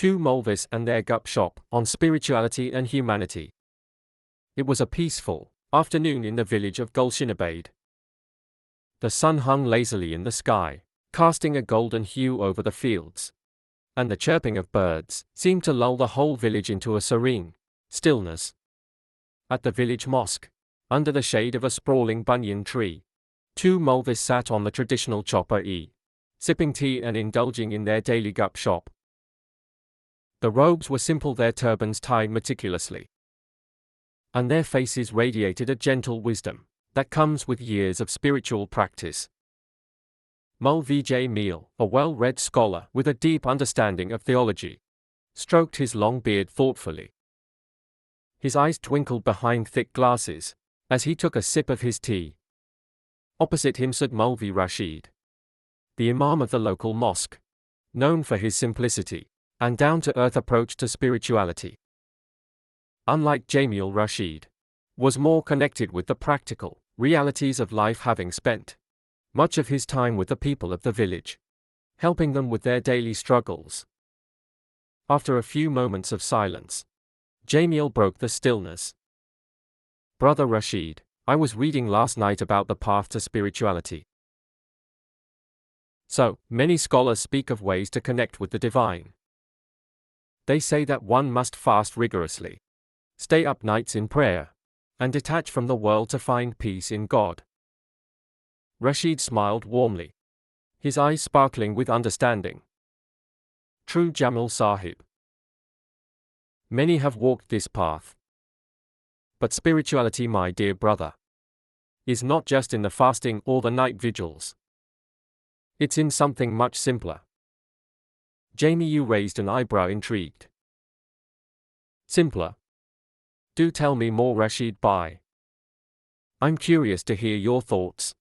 to Molvis and their Shup on spirituality and humanity. It was a peaceful afternoon in the village of Gulshinabade. The sun hung lazily in the sky, casting a golden hue over the fields, and the chirping of birds seemed to lull the whole village into a serene stillness. At the village mosque, under the shade of a sprawling banyan tree, two Molvis sat on the traditional chopper-e, sipping tea and indulging in their daily Shup. The robes were simple, their turbans tied meticulously, and their faces radiated a gentle wisdom that comes with years of spiritual practice. Molvis Meal, a well-read scholar with a deep understanding of theology, stroked his long beard thoughtfully. His eyes twinkled behind thick glasses as he took a sip of his tea. Opposite him stood Molvi Rashid, the imam of the local mosque, known for his simplicity and down-to-earth approach to spirituality. Unlike Jamil Rashid, was more connected with the practical realities of life, having spent much of his time with the people of the village, helping them with their daily struggles. After a few moments of silence, Jamil broke the stillness. Brother Rashid, I was reading last night about the path to spirituality. So many scholars speak of ways to connect with the divine. They say that one must fast rigorously, stay up nights in prayer, and detach from the world to find peace in God. Rashid smiled warmly, his eyes sparkling with understanding. True, Jamil Sahib. Many have walked this path. But spirituality, my dear brother, is not just in the fasting or the night vigils. It's in something much simpler. Jamil raised an eyebrow, intrigued. Simpler? Do tell me more, Rashid Bhai. I'm curious to hear your thoughts.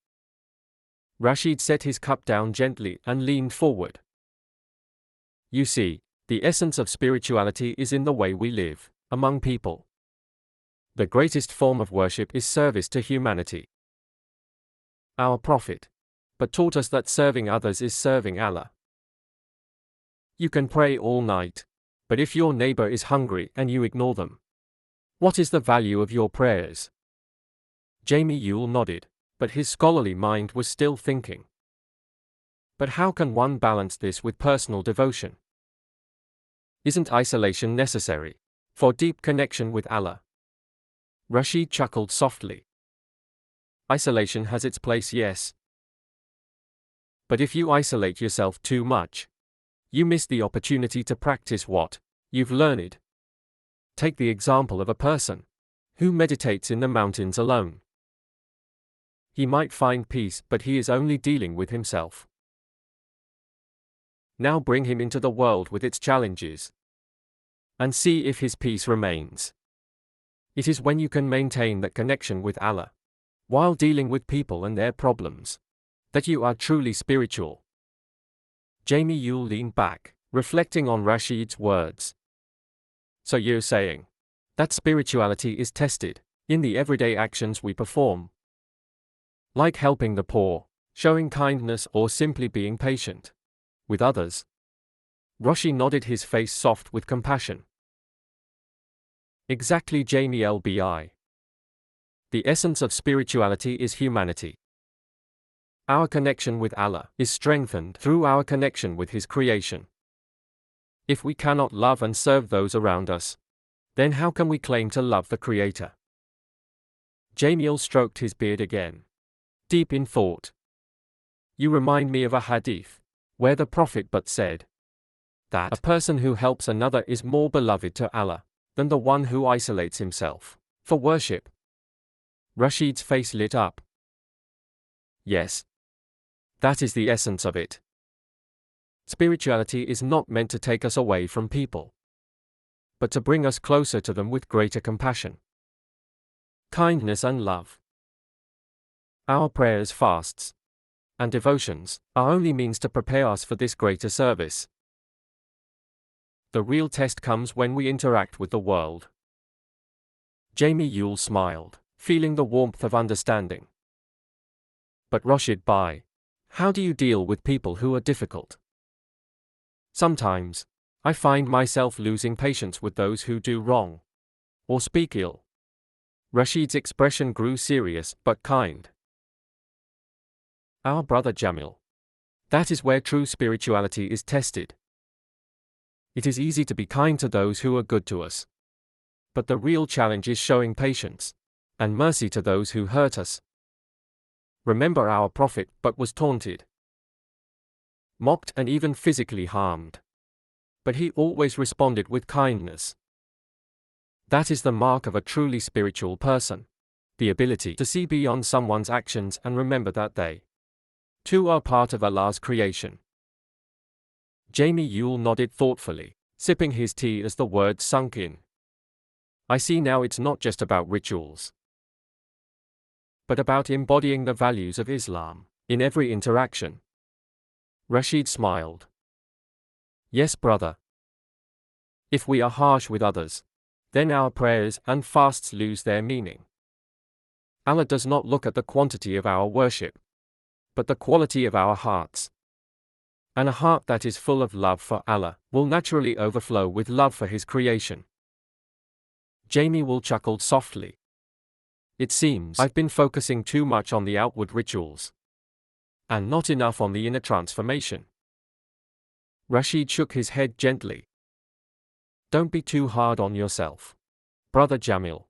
Rashid set his cup down gently and leaned forward. You see, the essence of spirituality is in the way we live among people. The greatest form of worship is service to humanity. Our Prophet but taught us that serving others is serving Allah. You can pray all night, but if your neighbor is hungry and you ignore them, what is the value of your prayers? Jamil nodded, but his scholarly mind was still thinking. But how can one balance this with personal devotion? Isn't isolation necessary for deep connection with Allah? Rashid chuckled softly. Isolation has its place, yes. But if you isolate yourself too much, you miss the opportunity to practice what you've learned. Take the example of a person who meditates in the mountains alone. He might find peace, but he is only dealing with himself. Now bring him into the world with its challenges, and see if his peace remains. It is when you can maintain that connection with Allah, while dealing with people and their problems, that you are truly spiritual. Jamil leaned back, reflecting on Rashid's words. So you're saying that spirituality is tested in the everyday actions we perform, like helping the poor, showing kindness, or simply being patient with others? Rashid nodded, his face soft with compassion. Exactly, Jamil Bhai. The essence of spirituality is humanity. Our connection with Allah is strengthened through our connection with His creation. If we cannot love and serve those around us, then how can we claim to love the Creator? Jamil stroked his beard again, deep in thought. You remind me of a hadith, where the Prophet but said that a person who helps another is more beloved to Allah than the one who isolates himself for worship. Rashid's face lit up. Yes. That is the essence of it. Spirituality is not meant to take us away from people, but to bring us closer to them with greater compassion, kindness and love. Our prayers, fasts, and devotions are only means to prepare us for this greater service. The real test comes when we interact with the world. Jamil smiled, feeling the warmth of understanding. But Rashid Bhai, how do you deal with people who are difficult? Sometimes, I find myself losing patience with those who do wrong or speak ill. Rashid's expression grew serious but kind. Our brother Jamil. That is where true spirituality is tested. It is easy to be kind to those who are good to us. But the real challenge is showing patience and mercy to those who hurt us. Remember our Prophet but was taunted, mocked and even physically harmed. But he always responded with kindness. That is the mark of a truly spiritual person. The ability to see beyond someone's actions and remember that they, too, are part of Allah's creation. Jamie Yule nodded thoughtfully, sipping his tea as the words sunk in. I see now it's not just about rituals, but about embodying the values of Islam in every interaction. Rashid smiled. Yes, brother. If we are harsh with others, then our prayers and fasts lose their meaning. Allah does not look at the quantity of our worship, but the quality of our hearts. And a heart that is full of love for Allah will naturally overflow with love for His creation. Jamie Wool chuckled softly. It seems I've been focusing too much on the outward rituals, and not enough on the inner transformation. Rashid shook his head gently. Don't be too hard on yourself, Brother Jamil.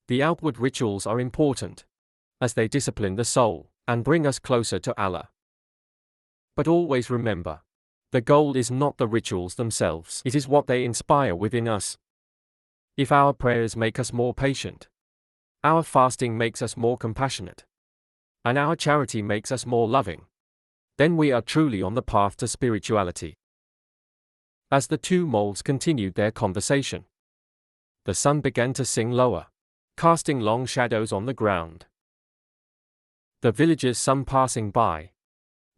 The outward rituals are important, as they discipline the soul and bring us closer to Allah. But always remember, the goal is not the rituals themselves, it is what they inspire within us. If our prayers make us more patient, our fasting makes us more compassionate, and our charity makes us more loving, then we are truly on the path to spirituality. As the two moles continued their conversation, the sun began to sink lower, casting long shadows on the ground. The villagers, some passing by,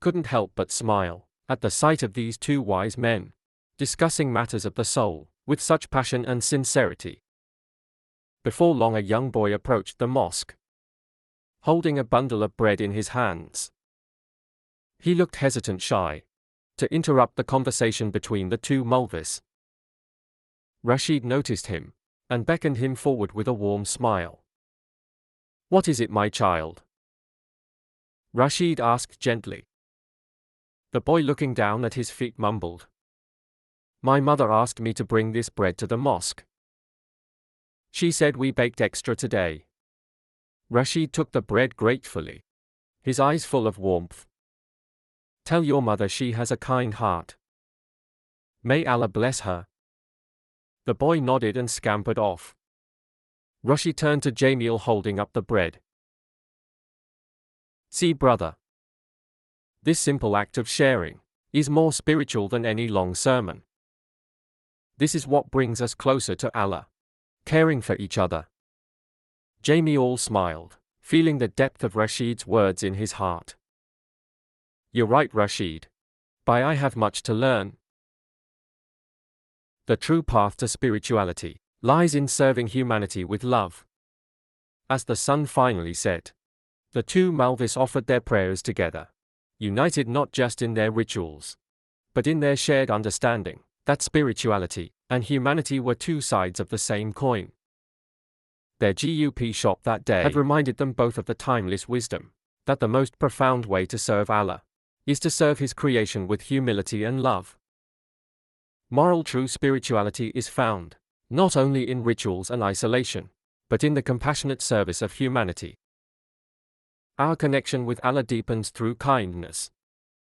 couldn't help but smile at the sight of these two wise men discussing matters of the soul with such passion and sincerity. Before long, a young boy approached the mosque, holding a bundle of bread in his hands. He looked hesitant, shy to interrupt the conversation between the two Molvis. Rashid noticed him and beckoned him forward with a warm smile. What is it, my child? Rashid asked gently. The boy, looking down at his feet, mumbled, My mother asked me to bring this bread to the mosque. She said we baked extra today. Rashid took the bread gratefully, his eyes full of warmth. Tell your mother she has a kind heart. May Allah bless her. The boy nodded and scampered off. Rashid turned to Jamil, holding up the bread. See, brother. This simple act of sharing is more spiritual than any long sermon. This is what brings us closer to Allah, caring for each other. Jamil smiled, feeling the depth of Rashid's words in his heart. You're right, Rashid. I have much to learn. The true path to spirituality lies in serving humanity with love. As the sun finally set, the two Molvis offered their prayers together, united not just in their rituals, but in their shared understanding that spirituality and humanity were two sides of the same coin. Their Shup that day had reminded them both of the timeless wisdom that the most profound way to serve Allah is to serve His creation with humility and love. Moral true spirituality is found not only in rituals and isolation, but in the compassionate service of humanity. Our connection with Allah deepens through kindness,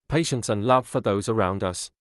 patience and love for those around us.